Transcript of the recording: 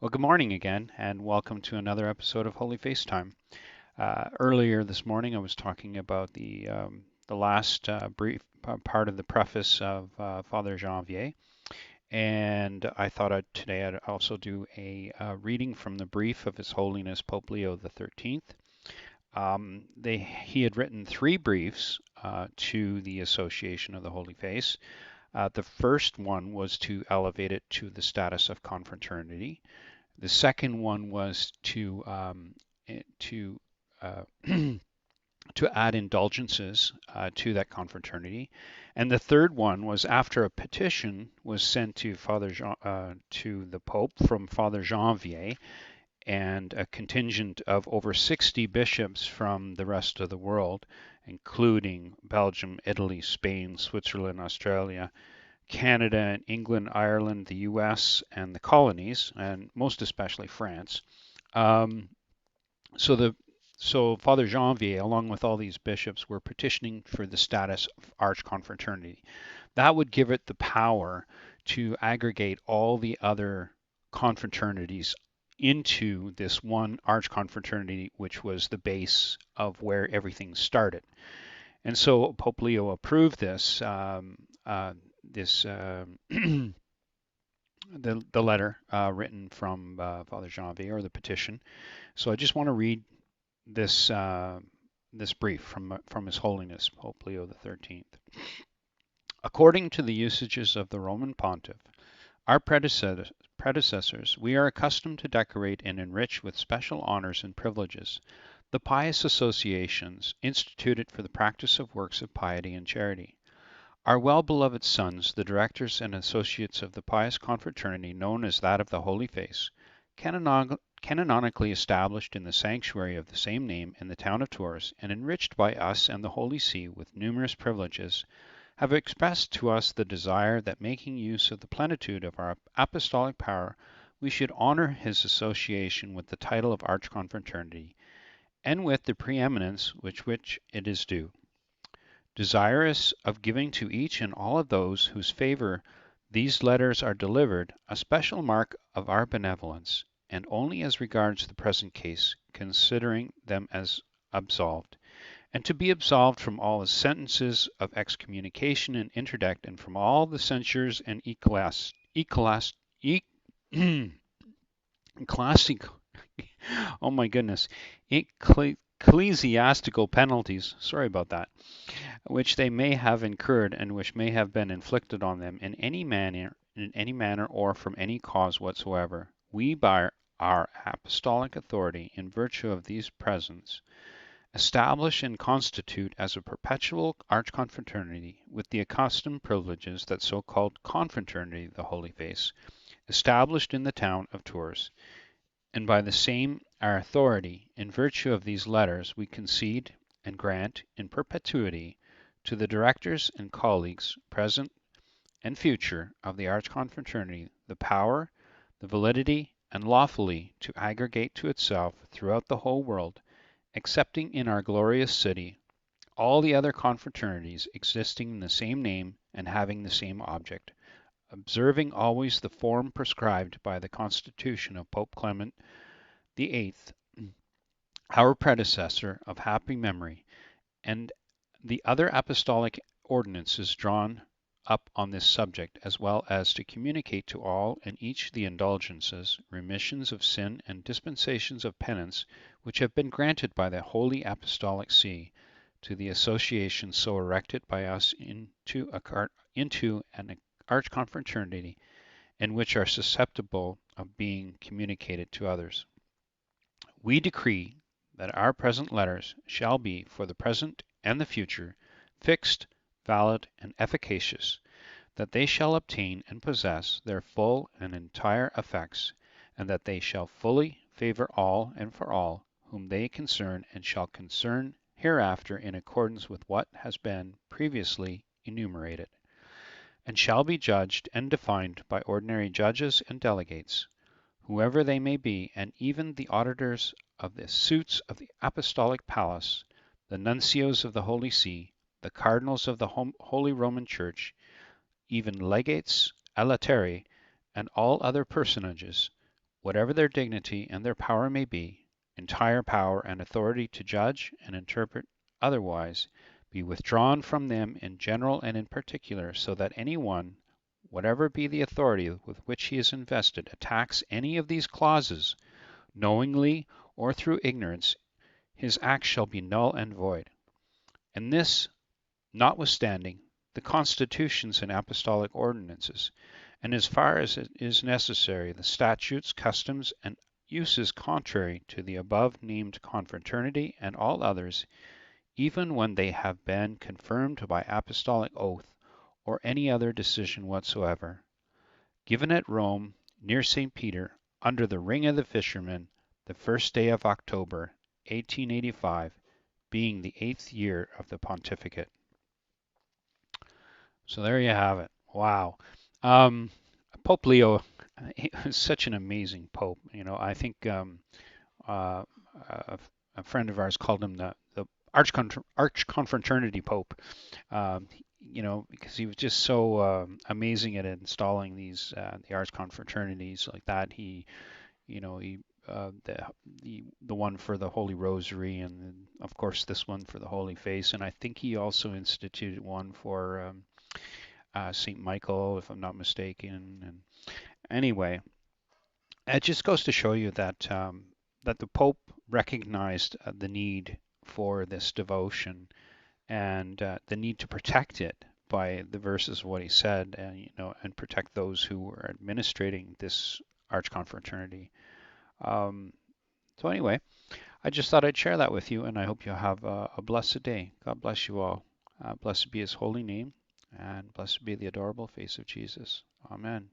Well, good morning again, and welcome to another episode of Holy FaceTime. Earlier this morning, I was talking about the last brief part of the preface of Father Janvier, and I thought today I'd also do a reading from the brief of His Holiness Pope Leo the 13th. He had written three briefs to the Association of the Holy Face. The first one was to elevate it to the status of confraternity. The second one was to to add indulgences to that confraternity, and the third one was after a petition was sent to to the Pope from Father Janvier and a contingent of over 60 bishops from the rest of the world, including Belgium, Italy, Spain, Switzerland, Australia, Canada and England, Ireland, the US, and the colonies, and most especially France. Um, so the so Father Janvier, along with all these bishops, were petitioning for the status of Archconfraternity. That would give it the power to aggregate all the other confraternities into this one Archconfraternity, which was the base of where everything started. And so Pope Leo approved this this the letter written from Father Janvier, or the petition. So I just want to read this this brief from His Holiness Pope Leo the 13th. According to the usages of the Roman Pontiff, our predecessors, we are accustomed to decorate and enrich with special honors and privileges the pious associations instituted for the practice of works of piety and charity. Our well-beloved sons, the directors and associates of the pious confraternity known as that of the Holy Face, canonically established in the sanctuary of the same name in the town of Tours, and enriched by us and the Holy See with numerous privileges, have expressed to us the desire that, making use of the plenitude of our apostolic power, we should honor his association with the title of Archconfraternity, and with the preeminence which it is due. Desirous of giving to each and all of those whose favor these letters are delivered a special mark of our benevolence, and only as regards the present case, considering them as absolved, and to be absolved from all the sentences of excommunication and interdict, and from all the censures and classic, oh my goodness, ecclesiastical penalties, sorry about that, which they may have incurred and which may have been inflicted on them in any manner or from any cause whatsoever. We, by our apostolic authority, in virtue of these presents, establish and constitute as a perpetual archconfraternity, with the accustomed privileges, that so-called confraternity, the Holy Face, established in the town of Tours. And by the same our authority, in virtue of these letters, we concede and grant in perpetuity to the directors and colleagues, present and future, of the Archconfraternity the power, the validity, and lawfully to aggregate to itself throughout the whole world, excepting in our glorious city, all the other confraternities existing in the same name and having the same object, observing always the form prescribed by the constitution of Pope Clement VIII, our predecessor of happy memory, and the other apostolic ordinances drawn up on this subject, as well as to communicate to all and each the indulgences, remissions of sin, and dispensations of penance which have been granted by the Holy Apostolic See to the association so erected by us into an archconfraternity, and which are susceptible of being communicated to others. We decree that our present letters shall be, for the present and the future, fixed, valid, and efficacious, that they shall obtain and possess their full and entire effects, and that they shall fully favor all and for all whom they concern, and shall concern hereafter in accordance with what has been previously enumerated, and shall be judged and defined by ordinary judges and delegates, whoever they may be, and even the auditors of the suits of the Apostolic Palace, the nuncios of the Holy See, the cardinals of the Holy Roman Church, even legates, alatere, and all other personages, whatever their dignity and their power may be, entire power and authority to judge and interpret otherwise, be withdrawn from them in general and in particular, so that any one, whatever be the authority with which he is invested, attacks any of these clauses, knowingly or through ignorance, his act shall be null and void. And this notwithstanding the constitutions and apostolic ordinances, and as far as it is necessary, the statutes, customs, and uses contrary to the above named confraternity and all others, even when they have been confirmed by apostolic oath or any other decision whatsoever, given at Rome, near St. Peter, under the Ring of the Fishermen, the 1st day of October, 1885, being the 8th year of the pontificate. So there you have it. Wow. Um, Pope Leo, he was such an amazing pope. I think uh, a friend of ours called him the Archconfraternity Pope. Because he was just so amazing at installing the Archconfraternities like that. He the one for the Holy Rosary, and then, of course, this one for the Holy Face. And I think he also instituted one for Saint Michael, if I'm not mistaken. And anyway, it just goes to show you that that the Pope recognized the need for this devotion and the need to protect it by the verses of what he said, and protect those who were administrating this Archconfraternity. So anyway, I just thought I'd share that with you, and I hope you have a blessed day. God bless you all. Blessed be his holy name, and blessed be the adorable face of Jesus. Amen.